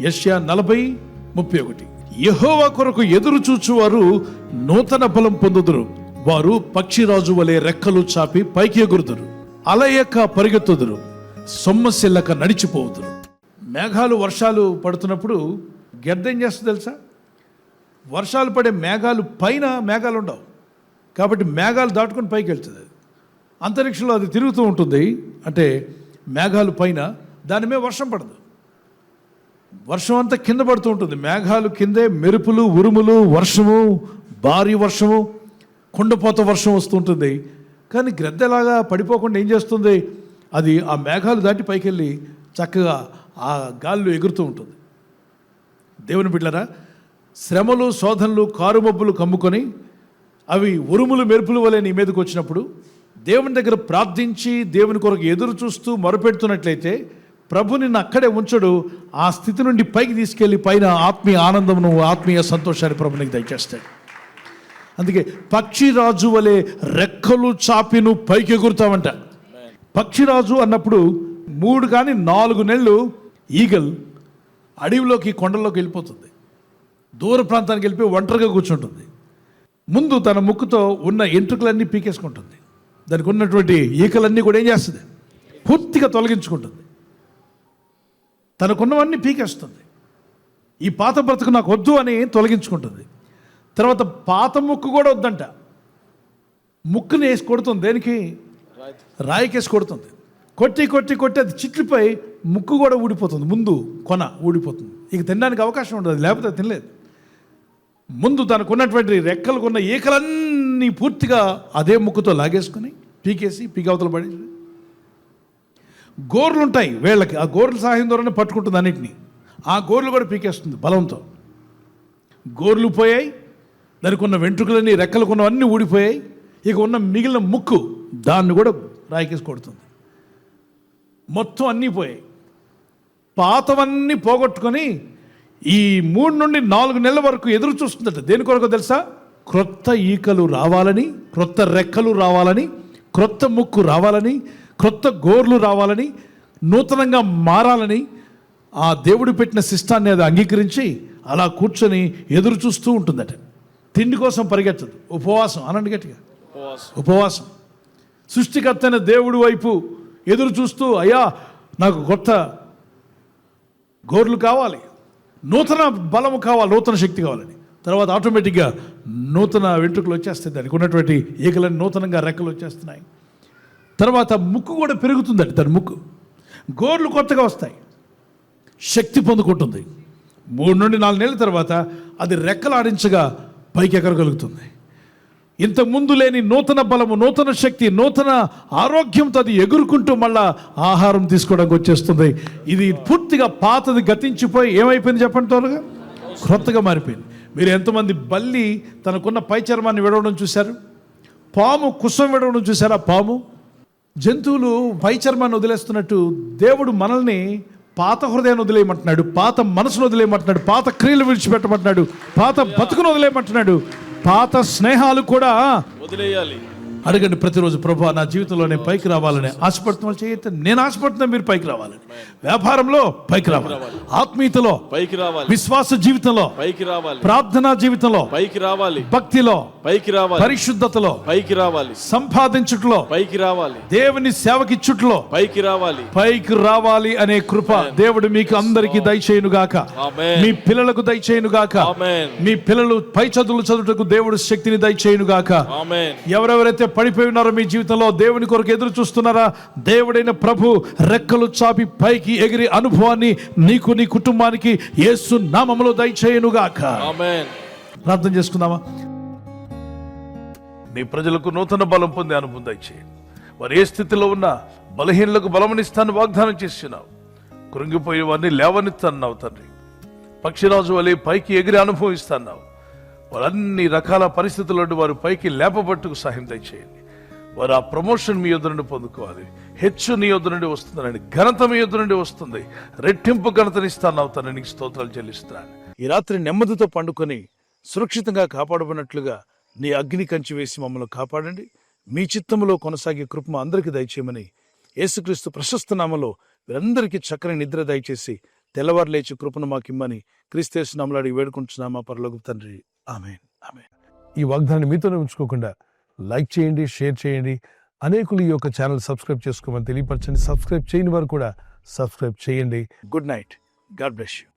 యెషయా 40:31. యెహోవా కొరకు ఎదురు చూచువారు నూతన బలం పొందుదురు, వారు పక్షిరాజు వలె రెక్కలు చాపి పైకి ఎగురుదురు, అలయక పరిగెత్తుదురు, సొమ్మసిల్లక నడిచిపోవుదురు. మేఘాలు వర్షాలు పడుతున్నప్పుడు గెద్ద ఏం చేస్తుంది తెలుసా? వర్షాలు పడే మేఘాలు పైన మేఘాలు ఉండవు కాబట్టి మేఘాలు దాటుకొని పైకి వెళ్తుంది. అంతరిక్షంలో అది తిరుగుతూ ఉంటుంది, అంటే మేఘాలు పైన, దాని మీద వర్షం పడదు. వర్షం అంతా కింద పడుతూ ఉంటుంది, మేఘాలు కిందే, మెరుపులు, ఉరుములు, వర్షము, భారీ వర్షము, కుండపోత వర్షం వస్తూ ఉంటుంది. కానీ గ్రద్దలాగా పడిపోకుండా ఏం చేస్తుంది? అది ఆ మేఘాలు దాటి పైకి వెళ్ళి చక్కగా ఆ గాల్లో ఎగురుతూ ఉంటుంది. దేవుని బిడ్డలారా, శ్రమలు, శోధనలు, కారుమబ్బులు కమ్ముకొని అవి ఉరుములు, మెరుపులు వలె నీ మీదకి వచ్చినప్పుడు దేవుని దగ్గర ప్రార్థించి దేవుని కొరకు ఎదురు చూస్తూ మొరపెడుతున్నట్లయితే ప్రభు నిన్ను అక్కడే ఉంచడు. ఆ స్థితి నుండి పైకి తీసుకెళ్ళి పైన ఆత్మీయ ఆనందమును, ఆత్మీయ సంతోషాన్ని ప్రభు నీకు దయచేస్తాడు. అందుకే పక్షిరాజు వలె రెక్కలు చాపి నువ్వు పైకి ఎగురుతావంట. పక్షిరాజు అన్నప్పుడు 3 కానీ 4 నెలలు ఈగల్ అడవిలోకి, కొండల్లోకి వెళ్ళిపోతుంది. దూర ప్రాంతానికి వెళ్ళిపోయి ఒంటరిగా కూర్చుంటుంది. ముందు తన ముక్కుతో ఉన్న ఎంట్రుకలన్నీ పీకేసుకుంటుంది. దానికి ఉన్నటువంటి ఈకలన్నీ కూడా ఏం చేస్తుంది? పూర్తిగా తొలగించుకుంటుంది. తనకున్నవన్నీ పీకేస్తుంది. ఈ పాత బ్రతుకు నాకు వద్దు అని తొలగించుకుంటుంది. తర్వాత పాత ముక్కు కూడా వద్దంట. ముక్కుని వేసి కొడుతుంది. దేనికి? రాయికేసి కొడుతుంది. కొట్టి కొట్టి కొట్టి అది చిట్లిపోయి ముక్కు కూడా ఊడిపోతుంది. ముందు కొన ఊడిపోతుంది. ఇక తినడానికి అవకాశం ఉండదు, లేకపోతే తినలేదు. ముందు తనకున్నటువంటి రెక్కలకున్న ఈకలన్నీ పూర్తిగా అదే ముక్కుతో లాగేసుకుని పీకేసి పీకవతలు పడేసి, గోర్లు ఉంటాయి వేళ్ళకి, ఆ గోర్ల సహాయం ద్వారానే పట్టుకుంటుంది అన్నిటినీ. ఆ గోర్లు కూడా పీకేస్తుంది బలంతో. గోర్లు పోయాయి, దానికి ఉన్న వెంట్రుకలన్నీ, రెక్కలకున్నవన్నీ ఊడిపోయాయి. ఇక ఉన్న మిగిలిన ముక్కు, దాన్ని కూడా రాయికేసి కొడుతుంది. మొత్తం అన్నీ పోయాయి. పాతవన్నీ పోగొట్టుకొని ఈ 3 నుండి 4 నెలల వరకు ఎదురు చూస్తుందట. దేని కొరకు తెలుసా? క్రొత్త ఈకలు రావాలని, క్రొత్త రెక్కలు రావాలని, క్రొత్త ముక్కు రావాలని, క్రొత్త గోర్లు రావాలని, నూతనంగా మారాలని ఆ దేవుడు పెట్టిన శిష్టాన్ని అది అంగీకరించి అలా కూర్చొని ఎదురు చూస్తూ ఉంటుందట. తిండి కోసం పరిగెత్తదు. ఉపవాసం అనండి గట్టిగా, ఉపవాసం. సృష్టికర్త అయిన దేవుడి వైపు ఎదురు చూస్తూ, అయ్యా నాకు కొత్త గోర్లు కావాలి, నూతన బలము కావాలి, నూతన శక్తి కావాలని. తర్వాత ఆటోమేటిక్గా నూతన వెంట్రుకలు వచ్చేస్తాయి. దానికి ఉన్నటువంటి ఈకలన్నీ నూతనంగా రెక్కలు వచ్చేస్తున్నాయి. తర్వాత ముక్కు కూడా పెరుగుతుందండి. తన ముక్కు, గోర్లు కొత్తగా వస్తాయి, శక్తి పొందుకుంటుంది. 3 నుండి 4 నెలల తర్వాత అది రెక్కలు ఆడించగా పైకి ఎగరగలుగుతుంది. ఇంతకుముందు లేని నూతన బలము, నూతన శక్తి, నూతన ఆరోగ్యంతో అది ఎగురుకుంటూ మళ్ళా ఆహారం తీసుకోవడానికి వచ్చేస్తుంది. ఇది పూర్తిగా పాతది గతించిపోయి ఏమైపోయింది చెప్పండి? త్వరగా క్రొత్తగా మారిపోయింది. మీరు ఎంతమంది బల్లి తనకున్న పై చర్మాన్ని విడవడం చూశారు? పాము కుసం విడవడం చూశారా? పాము, జంతువులు పై చర్మాన్ని వదిలేస్తున్నట్టు దేవుడు మనల్ని పాత హృదయాన్ని వదిలేయమంటున్నాడు, పాత మనసును వదిలేయమంటున్నాడు, పాత క్రియలు విడిచిపెట్టమంటున్నాడు, పాత బతుకును వదిలేయమంటున్నాడు, పాత స్నేహాలు కూడా వదిలేయాలి. అడగండి ప్రతిరోజు, ప్రభువా నా జీవితంలో నేను పైకి రావాలని ఆశపడుతున్నా చేయతే. నేను ఆశపడుతున్నా మీరు పైకి రావాలని. వ్యాపారంలో పైకి రావాలి, ఆత్మీయతలో పైకి రావాలి, విశ్వాస జీవితంలో పైకి రావాలి, ప్రార్థనా జీవితంలో పైకి రావాలి, భక్తిలో పైకి రావాలి, పరిశుద్ధతలో పైకి రావాలి, సంపాదించుటలో పైకి రావాలి, దేవుని సేవకిచ్చుటలో పైకి రావాలి. పైకి రావాలి అనే కృప దేవుడు మీకు అందరికీ దయచేయును గాక. మీ పిల్లలకు దయచేయును గాక. మీ పిల్లలు పై చదువులు చదువుటకు దేవుడు శక్తిని దయచేయును గాక. ఎవరెవరైతే పడిపోయి ఉన్నారో మీ జీవితంలో, దేవుని కొరకు ఎదురు చూస్తున్నారా, దేవుడైన ప్రభు రెక్కలు చాపి పైకి ఎగిరి అనుభవాన్ని నీకు, నీ కుటుంబానికి యేసు నామములో దయచేయునుగాక. ఆమేన్. ప్రార్థన చేసుకుందామా? నీ ప్రజలకు నూతన బలం పొందే అనుభవం దయచేయండి. వారు ఏ స్థితిలో ఉన్నా బలహీనులకు బలమునిస్తాను వాగ్దానం చేస్తున్నావు. కృంగిపోయే వారిని లేవనెత్తన్నావు తండ్రి. పక్షిరాజు వలె పైకి ఎగిరి అనుభవిస్తున్నావు. వారన్ని రకాల పరిస్థితుల నుండి వారు పైకి లేపబట్టుకు సహాయం దయచేయండి. వారు ఆ ప్రమోషన్ మీ యొద్ద నుండి పొందుకోవాలి. హెచ్చు నీ యొద్ద నుండి వస్తుందని, ఘనత మీ యొద్ద నుండి వస్తుంది. రెట్టింపు ఘనతనిస్తాను తండ్రి, నీకు స్తోత్రాలు చెల్లిస్తున్నాను. ఈ రాత్రి నెమ్మదితో పండుకొని సురక్షితంగా కాపాడబడినట్లుగా నీ అగ్ని కంచి వేసి మమ్మల్ని కాపాడండి. మీ చిత్తములో కొనసాగే కృప అందరికీ దయచేయమని యేసుక్రీస్తు ప్రశస్త నామములో వీరందరికీ చక్కని నిద్ర దయచేసి తెల్లవారు లేచి కృపను మాకు ఇమ్మని క్రీస్తు నామములో అడిగి వేడుకుంటున్నాం మా పరలోకపు తండ్రి. ఆమేన్. ఆమేన్. ఈ వాగ్దానాన్ని మీతోనే ఉంచుకోకుండా లైక్ చేయండి, షేర్ చేయండి. అనేకులు ఈ యొక్క ఛానల్ సబ్స్క్రైబ్ చేసుకోమని తెలియపరచండి. సబ్స్క్రైబ్ చేయని వారు కూడా సబ్స్క్రైబ్ చేయండి. Good night. God bless you.